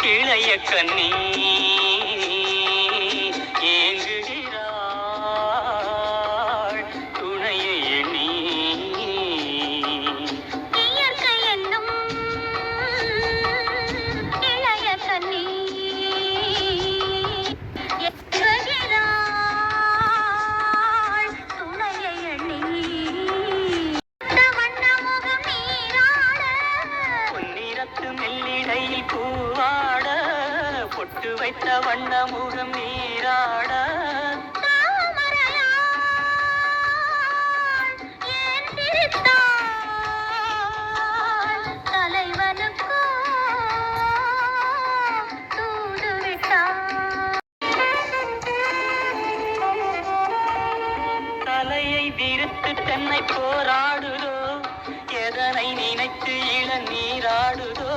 இளைய கண்ணி ஏங்குகிறாள் துணையை எண்ணி. இயற்கை என்னும் இளைய கண்ணி ஏங்குகிறாள் துணையை எண்ணி. வண்ணமுகம் நீராட பொன்னிறத்து மெல்லிடையில் பூவாட பொட்டு வைத்த வண்ணமுகம் நீராட. தாமரையாள் ஏன் சிரித்தாள் தலைவனுக்கோ தூது விட்டாள். தலையை விரித்து தென்னை போராடுதோ எதனை நினைத்து இளநீராடுதோ.